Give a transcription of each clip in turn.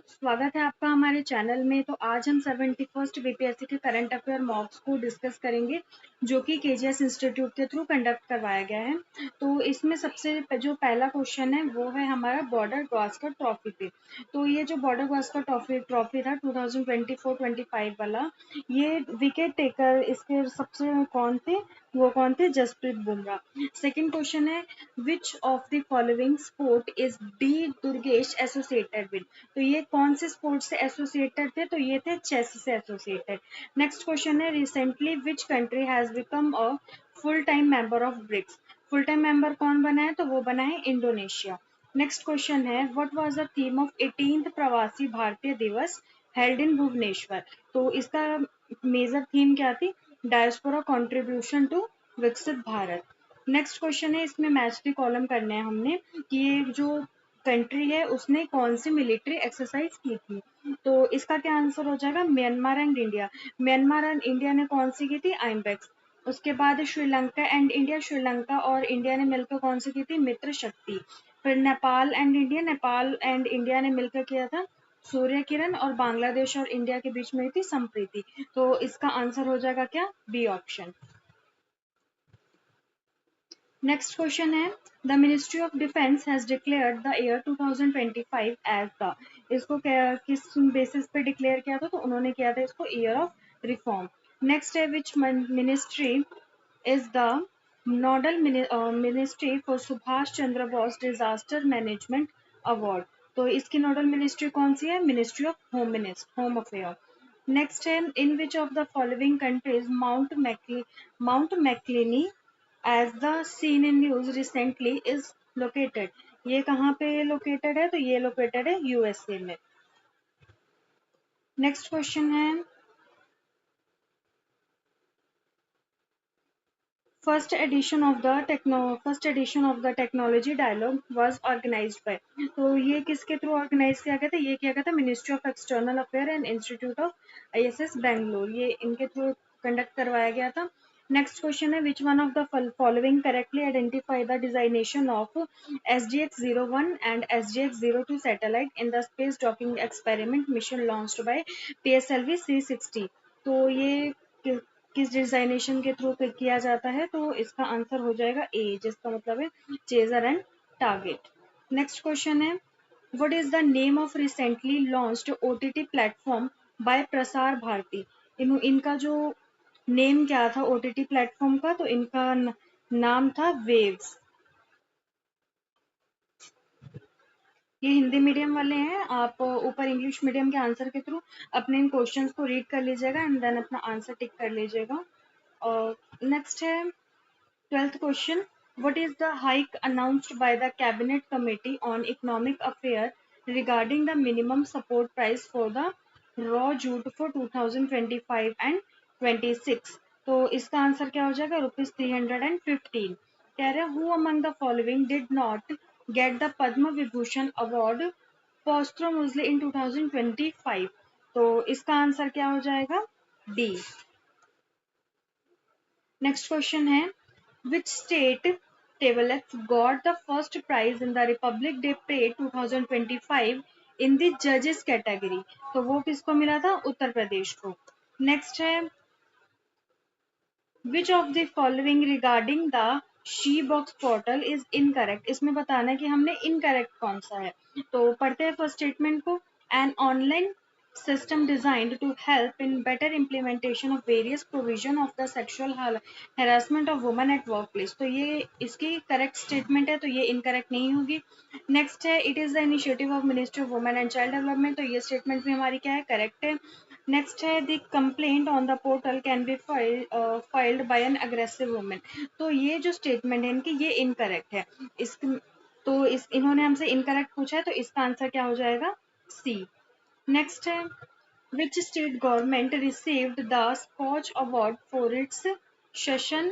स्वागत है आपका हमारे चैनल में। तो आज हम 71st बीपीएससी के करंट अफेयर मॉक्स को डिस्कस करेंगे, जो कि केजीएस इंस्टीट्यूट के थ्रू कंडक्ट करवाया गया है। तो इसमें सबसे जो पहला क्वेश्चन है वो है हमारा बॉर्डर गावस्कर ट्रॉफी पे। तो ये जो बॉर्डर गावस्कर ट्रॉफी था 2024-25 वाला, ये विकेट टेकर इसके सबसे कौन थे? जसप्रीत बुमराह। सेकंड क्वेश्चन है, which of the following sport is D Durgesh associated with? तो ये कौन से स्पोर्ट से एसोसिएटेड थे? तो ये थे चेस से एसोसिएटेड। नेक्स्ट क्वेश्चन है, recently which country has become a full time member of BRICS? Full time member कौन बना है? तो वो बना है इंडोनेशिया। नेक्स्ट क्वेश्चन है, what was the theme of 18th प्रवासी भारतीय दिवस हेल्ड इन भुवनेश्वर? तो इसका मेजर थीम क्या थी? डायस्पोरा कंट्रीब्यूशन टू विकसित भारत। नेक्स्ट क्वेश्चन है, इसमें मैच द कॉलम करने हैं हमने कि ये जो कंट्री है उसने कौन सी मिलिट्री एक्सरसाइज की थी? तो इसका क्या आंसर हो जाएगा? Myanmar and India. Myanmar and India ने कौन सी की थी? आइमबेक्स। उसके बाद श्रीलंका एंड इंडिया, श्रीलंका और इंडिया ने मिलकर कौन सी की थी? मित्र शक्ति। फिर Nepal and India, Nepal and India ने मिलकर किया था सूर्य किरण, और बांग्लादेश और इंडिया के बीच में हुई थी संप्रीति। तो इसका आंसर हो जाएगा क्या? B option. नेक्स्ट क्वेश्चन है, the ministry of defence has declared the year 2025 as the, इसको किस बेसिस पे डिक्लेयर किया था? तो उन्होंने किया था इसको ईयर ऑफ रिफॉर्म। नेक्स्ट है, which ministry is the nodal ministry for Subhash Chandra Bose disaster management award? तो इसकी नोडल मिनिस्ट्री कौन सी है? Ministry of home affair. Next है, in which of the following countries mount McKinley as the seen in news recently is located? ये कहाँ पे located है? तो ये लोकेटेड है यूएसए में। नेक्स्ट क्वेश्चन है, first edition of the technology dialogue was organised by? तो ये किसके थ्रू ऑर्गेनाइज किया गया था? ये किया गया था ministry of external affair and institute of ISS Bangalore, ये इनके थ्रू कंडक्ट करवाया गया था। नेक्स्ट क्वेश्चन है, which one of the following correctly identify the designation of SDX-01 and SDX-02 satellite in the space docking experiment mission launched by PSLV C60? तो ये किस designation के थ्रू किया जाता है? तो इसका आंसर हो जाएगा ए, जिसका मतलब है chaser and target. Next question है, what is the name of recently launched OTT platform by Prasar Bharati? इनका जो नेम क्या था OTT प्लेटफॉर्म का? तो इनका नाम था वेव्स। ये हिंदी मीडियम वाले हैं, आप ऊपर इंग्लिश मीडियम के आंसर के थ्रू अपने इन क्वेश्चंस को रीड कर लीजिएगा एंड देन अपना आंसर टिक कर लीजिएगा। और नेक्स्ट है 12th question, what is the hike announced by the Cabinet Committee on Economic Affairs regarding the minimum support price for the raw jute for 2025 and 26? तो इसका answer क्या हो जाएगा? ₹315। कह रहे हैं, who among the following did not get the Padma Vibhushan award posthumously in 2025? तो इसका आंसर क्या हो जाएगा? डी। नेक्स्ट क्वेश्चन है, which state develops got the first prize in the Republic Day Parade 2025 in the judges category? तो वो किसको मिला था? उत्तर प्रदेश को। नेक्स्ट है, which of the following regarding the she box portal is incorrect? इसमें बताना है कि हमने इनकरेक्ट कौन सा है। तो पढ़ते हैं फर्स्ट स्टेटमेंट को, an online system designed to help in better implementation of various provision of the sexual harassment of women at workplace। तो ये इसकी करेक्ट स्टेटमेंट है, तो ये इनकरेक्ट नहीं होगी। नेक्स्ट है, it is the initiative of ministry of women and child development. तो ये स्टेटमेंट भी हमारी क्या है? करेक्ट है। नेक्स्ट है, the complaint on the portal can be filed by an aggressive women. तो ये जो स्टेटमेंट है इनकी, ये इनकरेक्ट है। इन्होंने हमसे इनकरेक्ट पूछा है, तो इसका आंसर क्या हो जाएगा? सी। नेक्स्ट है, which state government received the Scotch Award for its Shashan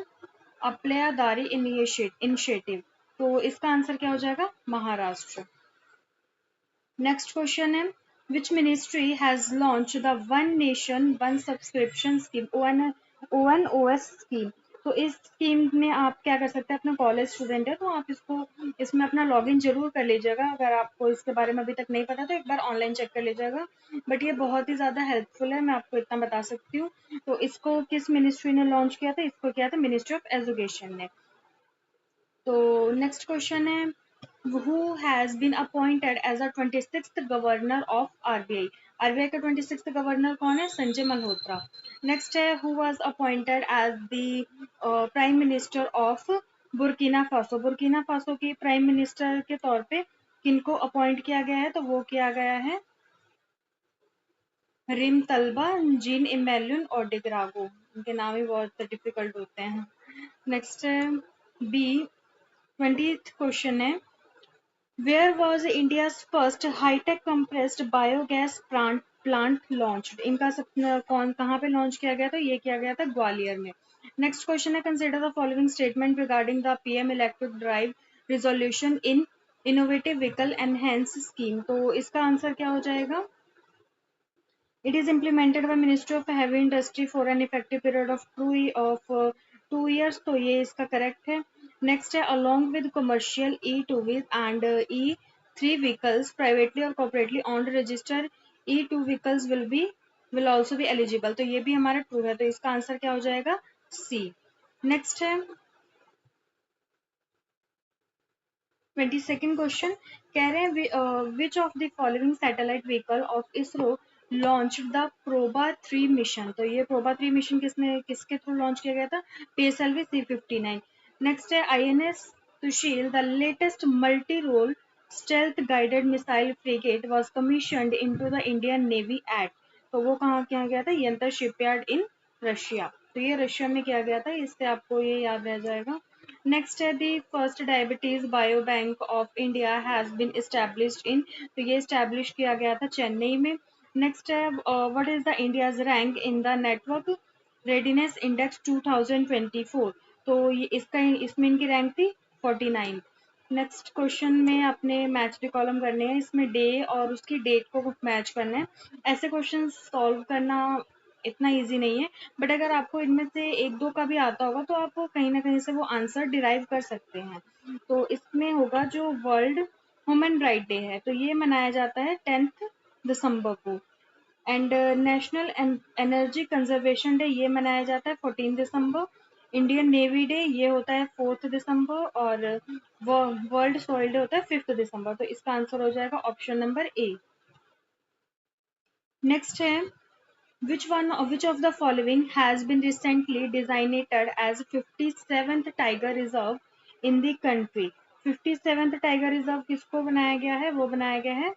Aplayadari initiative? तो इसका आंसर क्या हो जाएगा? महाराष्ट्र। नेक्स्ट क्वेश्चन है, which ministry has launched the One Nation One Subscription Scheme ONOS scheme? तो इस स्कीम में आप क्या कर सकते हैं, अपना कॉलेज स्टूडेंट है तो आप इसमें अपना लॉगिन जरूर कर लीजिएगा। अगर आपको इसके बारे में अभी तक नहीं पता तो एक बार ऑनलाइन चेक कर लीजिएगा। बट ये बहुत ही ज़्यादा हेल्पफुल है, मैं आपको इतना बता सकती हूँ। तो इसको किस मिनिस्ट्री ने लॉन्च किया था, इसको किया था मिनिस्ट्री ऑफ एजुकेशन ने। तो नेक्स्ट क्वेश्चन है, who has been appointed as a 26th governor of RBI? RBI का 26th गवर्नर कौन है? संजय मल्होत्रा। नेक्स्ट है, who was appointed as the prime minister of Burkina Faso? Burkina Faso की prime minister के तौर पे किनको अपॉइंट किया गया है? तो वो किया गया है रिम तलबा जीन इमेल्यून और डिग्रागो। इनके नाम ही बहुत डिफिकल्ट होते हैं। नेक्स्ट है बी, 20th क्वेश्चन है, Where was India's first high-tech compressed biogas plant launched? इनका कौन कहाँ पे लॉन्च किया गया था? ये किया गया था ग्वालियर में। नेक्स्ट क्वेश्चन है, consider the following statement regarding the PM electric drive resolution in innovative vehicle enhance scheme. तो इसका आंसर क्या हो जाएगा? It is implemented by Ministry of Heavy Industry for an effective period of 2 years. तो ये इसका correct है। Next है, along with commercial E2 and E3 vehicles, privately और corporately owned registered E2 vehicles will also be eligible. तो ये भी हमारा ट्रू है, तो इसका आंसर क्या हो जाएगा? सी। नेक्स्ट है 22nd क्वेश्चन, कह रहे हैं which of the following satellite vehicle of ISRO launch the Proba 3 mission? तो ये प्रोबा 3 मिशन किसके थ्रू लॉन्च किया गया था? PSLV C59। नेक्स्ट है, INS Sushil the latest multi role stealth guided missile frigate was commissioned into the Indian navy at? तो वो कहाँ किया गया था? यंत्र शिपयार्ड इन रशिया। तो ये रशिया में किया गया था, इससे आपको ये याद रह जाएगा। नेक्स्ट है, the first diabetes bio bank of India has been established in? तो ये एस्टेब्लिश किया गया था चेन्नई में। नेक्स्ट है, what is the India's rank in the network readiness index 2024? तो ये इसमें इनकी रैंक थी 49। नेक्स्ट क्वेश्चन में अपने मैच द कॉलम करने हैं, इसमें डे और उसकी डेट को मैच करना है। ऐसे क्वेश्चन सॉल्व करना इतना इजी नहीं है, बट अगर आपको इनमें से एक दो का भी आता होगा तो आप कहीं ना कहीं से वो आंसर डिराइव कर सकते हैं। तो इसमें होगा जो वर्ल्ड ह्यूमन राइट डे है, तो ये मनाया जाता है 10th दिसंबर को। And national energy conservation day ये मनाया जाता है 14 दिसंबर। इंडियन नेवी डे ये होता है 4th दिसंबर, और वर्ल्ड सॉइल डे होता है 5th दिसंबर। तो इसका आंसर हो जाएगा ऑप्शन नंबर ए। नेक्स्ट है, which of the following has been recently designated as 57th tiger reserve in the country? 57th tiger reserve किसको बनाया गया है? वो बनाया गया है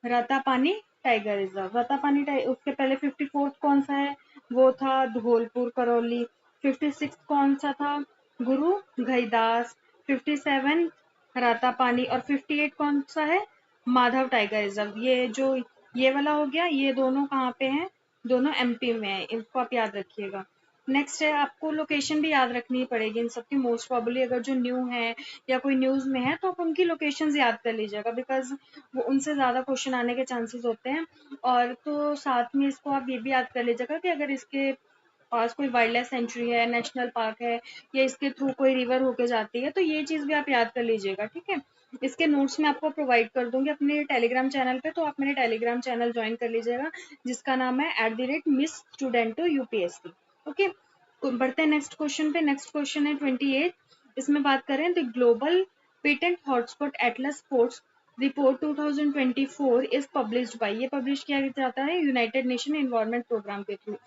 रतापानी टाइगर रिजर्व। उसके पहले 54th कौन सा है? वो था धौलपुर करौली। 56th कौन सा था? गुरु घईदास। 57 रातापानी, और 58 कौन सा है? Madhav tiger reserve. ये वाला हो गया, ये दोनों कहाँ पे हैं? दोनों MP में है, इनको आप याद रखिएगा। नेक्स्ट है, आपको लोकेशन भी याद रखनी पड़ेगी इन सबकी। मोस्ट प्रॉब्ली अगर जो न्यू है या कोई न्यूज में है तो आप उनकी लोकेशंस याद कर लीजिएगा, बिकॉज वो उनसे ज्यादा क्वेश्चन आने के चांसेस होते हैं। और तो साथ में इसको आप ये भी याद कर लीजिएगा कि अगर इसके पास कोई वाइल्ड लाइफ सेंचुरी है, नेशनल पार्क है, या इसके थ्रू कोई रिवर होके जाती है, तो ये चीज भी आप याद कर लीजिएगा, ठीक है। इसके नोट्स मैं आपको प्रोवाइड कर दूंगी अपने टेलीग्राम चैनल पे, तो आप मेरे टेलीग्राम चैनल ज्वाइन कर लीजिएगा, जिसका नाम है @मिस स्टूडेंटो UPSC। ओके, तो बढ़ते हैं नेक्स्ट क्वेश्चन पे। नेक्स्ट क्वेश्चन है 28। इसमें बात करें तो global patent hotspot atlas sports report 2024 is published by? ये पब्लिश किया जाता है यूनाइटेड नेशन एनवायरनमेंट प्रोग्राम के through.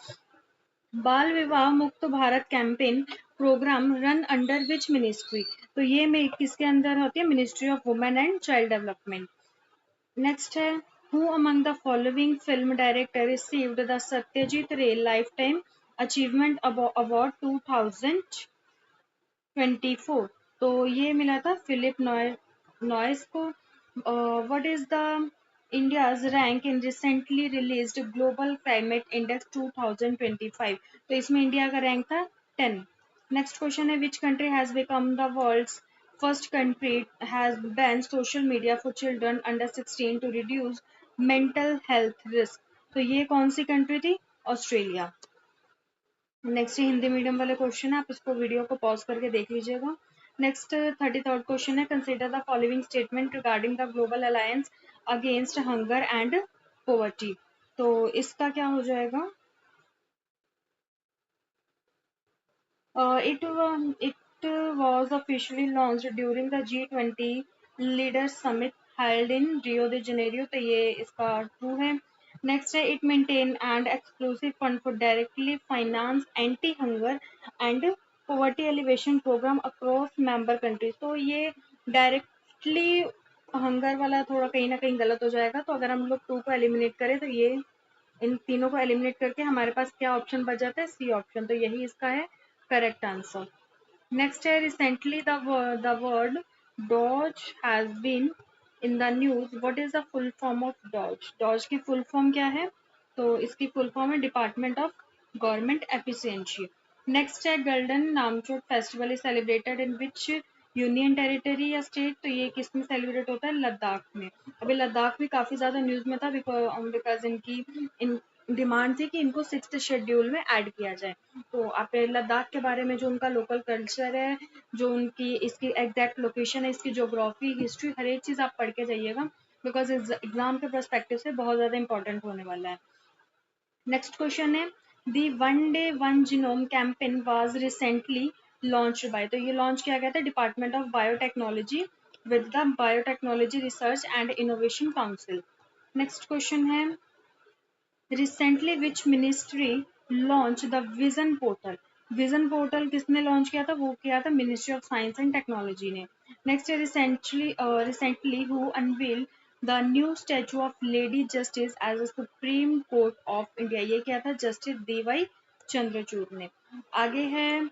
Bal Vivah Mukt Bharat campaign programme run under which ministry? तो ये में किसके अंदर होती है? Ministry of women and child development. Next है, who among the following film director received the Satyajit रे लाइफ टाइम अचीवमेंट अवार्ड 2024? तो ये मिला था फिलिप नॉइस को। What is the India's rank in recently released global climate index 2025? तो इसमें India का रैंक था 10। नेक्स्ट क्वेश्चन है, which country has become the world's first country has ban social media for children under 16 to reduce mental health risk? तो ये कौन सी country थी? ऑस्ट्रेलिया। नेक्स्ट हिंदी मीडियम वाले क्वेश्चन है, आप इसको वीडियो को पॉज करके देख लीजिएगा। नेक्स्ट 33rd क्वेश्चन है, consider the following statement regarding the global alliance against hunger and poverty. तो इसका क्या हो जाएगा? It was officially launched during the G20 Leaders Summit held in Rio de Janeiro, तो ये इसका ट्रू है। नेक्स्ट है, it maintain and exclusive fund for directly finance anti hunger and poverty elevation programme across member countries. तो ये directly hunger वाला थोड़ा कहीं ना कहीं गलत हो जाएगा, तो अगर हम लोग टू को एलिमिनेट करें तो ये इन तीनों को एलिमिनेट करके हमारे पास क्या ऑप्शन बच जाता है? सी ऑप्शन, तो यही इसका है करेक्ट आंसर। नेक्स्ट है, recently the word DOGE has been in the news, what is the full form of DOGE? DOGE की फुल फॉर्म क्या है? तो इसकी फुल फॉर्म है department of government efficiency. Next है, golden Namchot festival is celebrated in which union territory या state? तो ये किस में सेलिब्रेट होता है? लद्दाख में। अभी लद्दाख भी काफी ज्यादा न्यूज में था बिकॉज इनकी इन डिमांड थी कि इनको 6th शेड्यूल में ऐड किया जाए। तो आप लद्दाख के बारे में जो उनका लोकल कल्चर है, जो उनकी इसकी एग्जैक्ट लोकेशन है, इसकी ज्योग्राफी, हिस्ट्री, हर एक चीज आप पढ़ के जाइएगा, बिकॉज एग्जाम के परस्पेक्टिव से बहुत ज्यादा इंपॉर्टेंट होने वाला है। नेक्स्ट क्वेश्चन है, the one day one genome campaign was recently launched by? तो ये लॉन्च किया गया था department of biotechnology with the biotechnology research and innovation council. Next question है, recently which ministry launch the vision portal? Vision portal किसने launch किया था? वो किया था ministry of science and technology ने। नेक्स्ट है, recently who unveiled the new statue of lady justice as a supreme court of India? ये किया था जस्टिस DY चंद्रचूड़ ने। आगे है,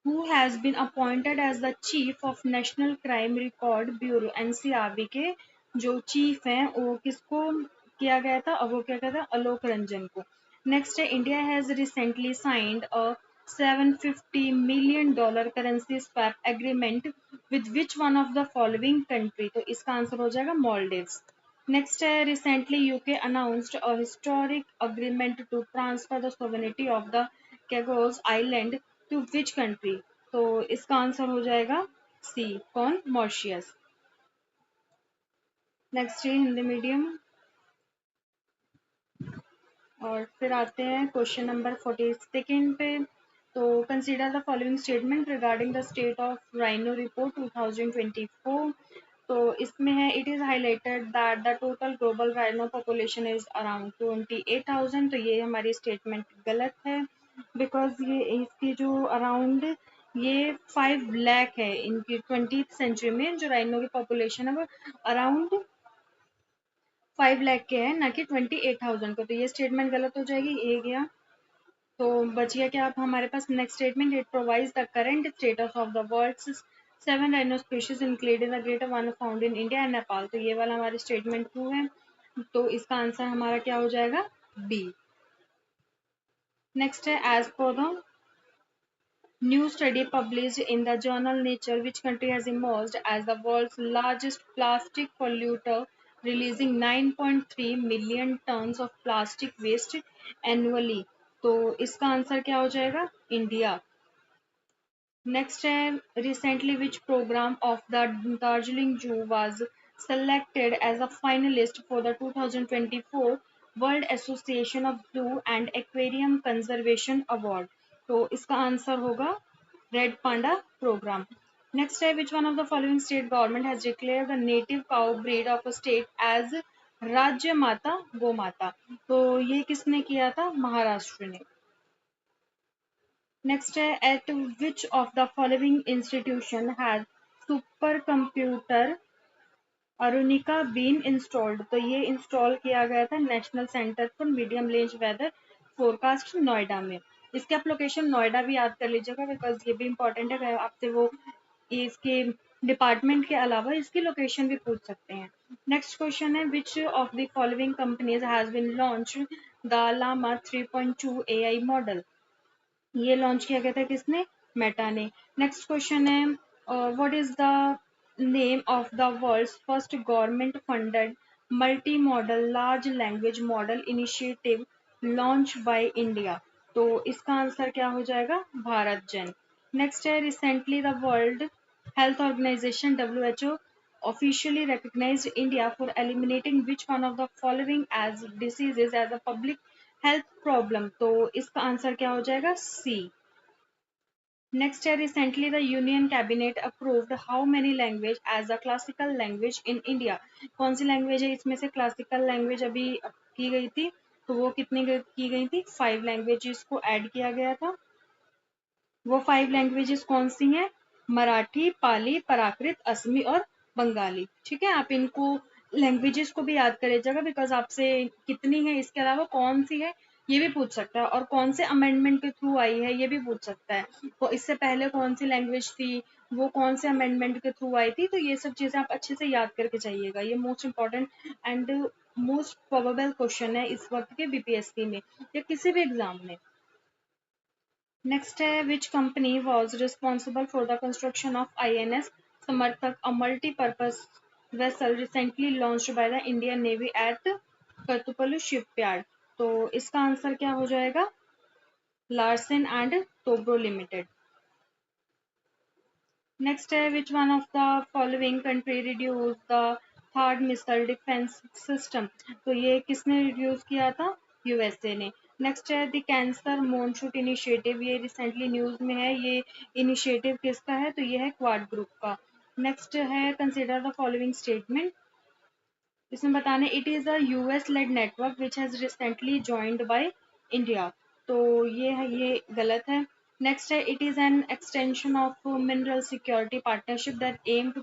who has been appointed as the chief of National Crime Record Bureau NCRB के जो chief हैं वो किसको किया गया था? अब वो क्या कहता है? आलोक रंजन को। नेक्स्ट है, India has recently signed a $750 million currency swap agreement with which one of the following country? तो इसका आंसर हो जाएगा मॉलडीव्स। नेक्स्ट है, recently UK announced a historic agreement to transfer the sovereignty of the Chagos island to which country? तो इसका answer हो जाएगा सी, कौन? मॉरिशियस। नेक्स्ट है हिंदी मीडियम, और फिर आते हैं क्वेश्चन नंबर 42 पे। तो consider the following statement regarding the state of rhino report 2024। तो इसमें है, it is highlighted that the total global rhino population is around 28,000। तो ये हमारी स्टेटमेंट गलत है, बिकॉज ये इसकी जो अराउंड ये 5 लाख है, इनकी 20th सेंचुरी में जो राइनो की पॉपुलेशन है वो अराउंड 5 लाख के है, ना कि 28,000 को। तो ये स्टेटमेंट गलत हो जाएगी, ये गया। तो बच गया क्या आप हमारे पास? Next statement, it provides the current status of the world's 7 rhino species including the greater one found in India and Nepal. तो ये वाला हमारी स्टेटमेंट ट्रू है, तो इसका आंसर हमारा क्या हो जाएगा? बी। नेक्स्ट है, as per the new study published in the journal Nature, which country has emerged as the world's largest plastic polluter, releasing 9.3 million tons of plastic waste annually? तो इसका आंसर क्या हो जाएगा? इंडिया। नेक्स्ट है, recently which programme of the Darjeeling जू was selected as a finalist for the 2024 World Association of Zoo and Aquarium Conservation Award? तो इसका answer होगा रेड पांडा प्रोग्राम। नेक्स्ट है, which one of the following state government has declare the native cow breed of a state as राज्य माता गो माता? तो ये किसने किया था? महाराष्ट्र ने। नेक्स्ट है, at which of the following institution has super computer Arunika been installed? तो ये इंस्टॉल किया गया था national centre for medium range weather forecast Noida में। इसके आप लोकेशन नोएडा भी याद कर लीजिएगा, बिकॉज ये भी इंपॉर्टेंट है, आपसे वो इसके डिपार्टमेंट के अलावा इसकी लोकेशन भी पूछ सकते हैं। नेक्स्ट क्वेश्चन है, which of the following companies has been launch the Llama 3.2 AI model? ये लॉन्च किया गया था किसने? मेटा ने। नेक्स्ट क्वेश्चन है, what is the name of the world's first government funded multi model large language model initiative launch by India? तो इसका answer क्या हो जाएगा, भारत जन। नेक्स्ट है, recently the World Health Organization WHO officially recognized India for eliminating which one of the following as diseases as a public health problem। तो इसका answer क्या हो जाएगा, सी। नेक्स्ट है, recently the union cabinet approved how many language as a classical language in India. कौन सी language है इसमें से क्लासिकल लैंग्वेज अभी की गई थी, तो वो कितनी की गई थी, 5 लैंग्वेजेस को ऐड किया गया था। वो 5 लैंग्वेजेस कौन सी हैं, मराठी, पाली, प्राकृत, असमी और बंगाली। ठीक है, आप इनको लैंग्वेजेस को भी याद करिएगा, बिकॉज आपसे कितनी है, इसके अलावा कौन सी है ये भी पूछ सकता है, और कौन से अमेंडमेंट के थ्रू आई है ये भी पूछ सकता है। तो इससे पहले कौन सी लैंग्वेज थी, वो कौन से अमेंडमेंट के थ्रू आई थी, तो ये सब चीजें आप अच्छे से याद करके जाइएगा। ये most important and most probable question है इस वक्त के बीपीएससी में या किसी भी एग्जाम में। नेक्स्ट है, which company was responsible for the construction of INS Samarthak, a multipurpose vessel recently launched by the Indian navy at Kattupalli shipyard. तो इसका आंसर क्या हो जाएगा, Larsen and Toubro limited. Next है, which one of the following country reduce the third missile defence system. तो ये किसने reduce किया था, USA ने। नेक्स्ट है, द कैंसर मोनशूट इनिशिएटिव, ये रिसेंटली न्यूज में है, ये इनिशिएटिव किसका है, तो ये है क्वाड ग्रुप का। नेक्स्ट है, कंसिडर द फॉलोइंग स्टेटमेंट, इसमें बताना, it is a US led network which has recently joined by India. तो ये है, ये गलत है। नेक्स्ट है, it is an extension of mineral security partnership that aim to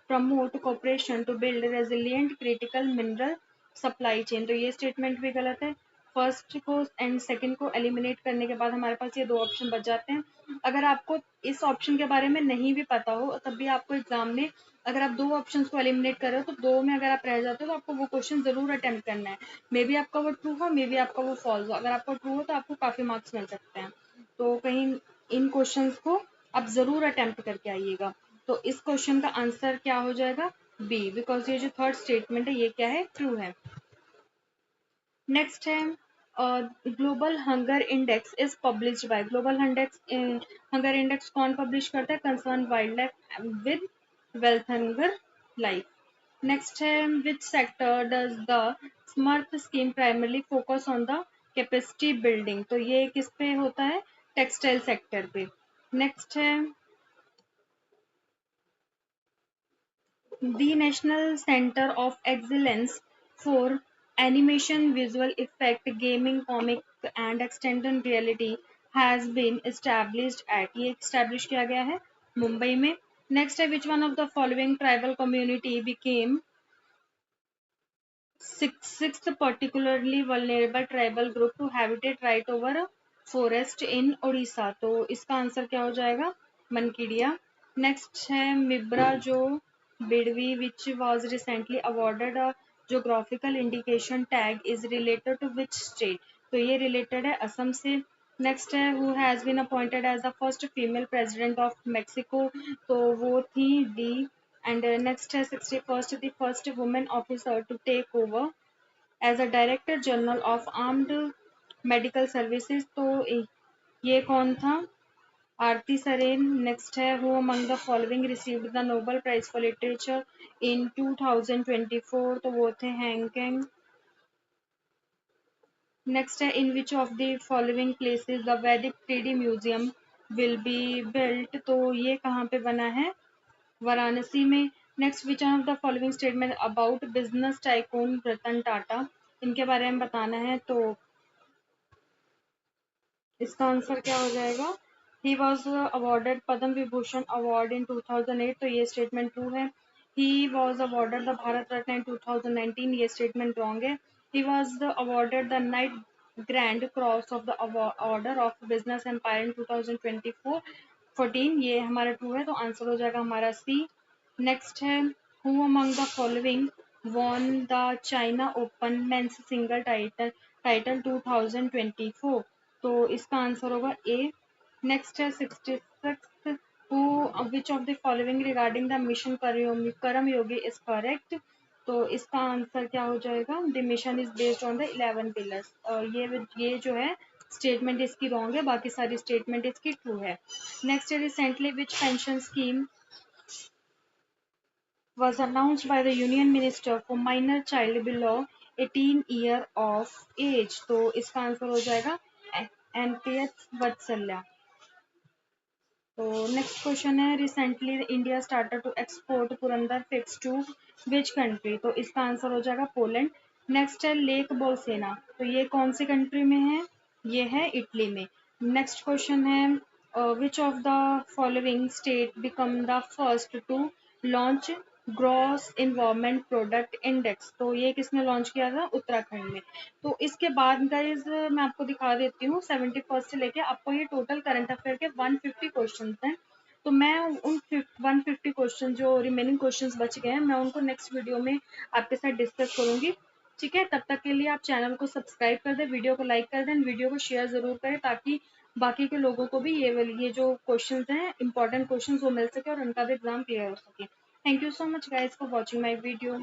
promote cooperation to build resilient critical mineral supply chain. तो ये statement भी गलत है। फर्स्ट को एंड सेकंड को एलिमिनेट करने के बाद हमारे पास ये 2 ऑप्शन बच जाते हैं। अगर आपको इस ऑप्शन के बारे में नहीं भी पता हो, तब भी आपको एग्जाम में अगर आप 2 ऑप्शंस को एलिमिनेट कर रहे हो, तो 2 में अगर आप रह जाते हो तो आपको वो क्वेश्चन जरूर अटेम्प्ट करना है। मे बी आपका वो ट्रू हो, मे बी आपका वो फॉल्स हो। अगर आपका ट्रू हो तो आपको काफी मार्क्स मिल सकते हैं। तो कहीं इन क्वेश्चंस को आप जरूर अटेम्प्ट करके आइएगा। तो इस क्वेश्चन का आंसर क्या हो जाएगा, बी, बिकॉज ये जो थर्ड स्टेटमेंट है ये क्या है, ट्रू है। नेक्स्ट है, global hunger index is published by, global hunger index कौन पब्लिश करता है, concern wild life with wealth hunger life. Next है, which sector does the Samarth scheme primarily focus on the capacity building. तो ये किस पे होता है, टेक्सटाइल सेक्टर पे। नेक्स्ट है, The National Center of Excellence for Animation, Visual Effect, Gaming, Comic and Extended Reality has been established at, ये establish किया गया है मुंबई में। Next है, which one of the following tribal community became sixth particularly vulnerable tribal group to habitat right over a forest in Odisha। तो इसका answer क्या हो जाएगा, मनकीडिया। नेक्स्ट है, मिब्रा जो बिडवी विच was recently awarded a geographical indication tag is related to which state। तो ये related है असम से। नेक्स्ट है, who has been appointed as the first female president of Mexico. तो वो थी डी। And next है, 61st, the first woman officer to take over as a director general of armed medical services। तो ये कौन था, Aarti Saren. Next है, who among the following received the nobel prize for literature in 2024। तो वो थे Han Kang. Next है, in which of the following places the Vedic 3D museum will be built. तो ये कहाँ पे बना है, वाराणसी में। Next, which of the following statement about business tycoon Ratan Tata, इनके बारे में बताना है। तो इसका आंसर क्या हो जाएगा, he was awarded Padma Vibhushan award in 2008। तो ये स्टेटमेंट ट्रू है। He was awarded the Bharat Ratna in 2019। ये स्टेटमेंट रॉन्ग है। He was awarded the knight grand cross of the order of business empire in 2014। ये हमारा ट्रू है, तो आंसर हो जाएगा हमारा सी। नेक्स्ट है, who among the following won the China Open men's single title 2024। तो इसका आंसर होगा ए। नेक्स्ट है, 66, who which of the following regarding the mission कर्म योगी इज करेक्ट। तो इसका आंसर क्या हो जाएगा, the mission is based on the 11 pillars. ये जो है स्टेटमेंट इसकी रॉन्ग है, बाकी सारी स्टेटमेंट इसकी ट्रू है। नेक्स्ट है recently which pension scheme was announced by the Union Minister for minor child below 18 year of age। तो इसका आंसर हो जाएगा एनपीएस वत्सल्य। तो नेक्स्ट क्वेश्चन है recently India started to export Purandar figs to which country. तो इसका answer हो जाएगा पोलैंड। नेक्स्ट है लेक बोलसेना, तो ये कौन सी कंट्री में है, ये है इटली में। नेक्स्ट क्वेश्चन है which of the following state become the first to launch gross environment product index. तो ये किसने लॉन्च किया था, उत्तराखंड में। तो इसके बाद गाइज मैं आपको दिखा देती हूँ 71st से लेके आपको ये टोटल करंट अफेयर के 150 क्वेश्चन हैं। तो मैं उन 150 क्वेश्चन जो रिमेनिंग क्वेश्चंस बच गए हैं मैं उनको नेक्स्ट वीडियो में आपके साथ डिस्कस करूंगी। ठीक है, तब तक के लिए आप चैनल को सब्सक्राइब कर दें, वीडियो को लाइक कर दें, वीडियो को शेयर जरूर करें ताकि बाकी के लोगों को भी ये जो क्वेश्चंस हैं इंपॉर्टेंट क्वेश्चंस वो मिल सके और उनका भी एग्जाम क्लियर हो सके। Thank you so much guys for watching my video.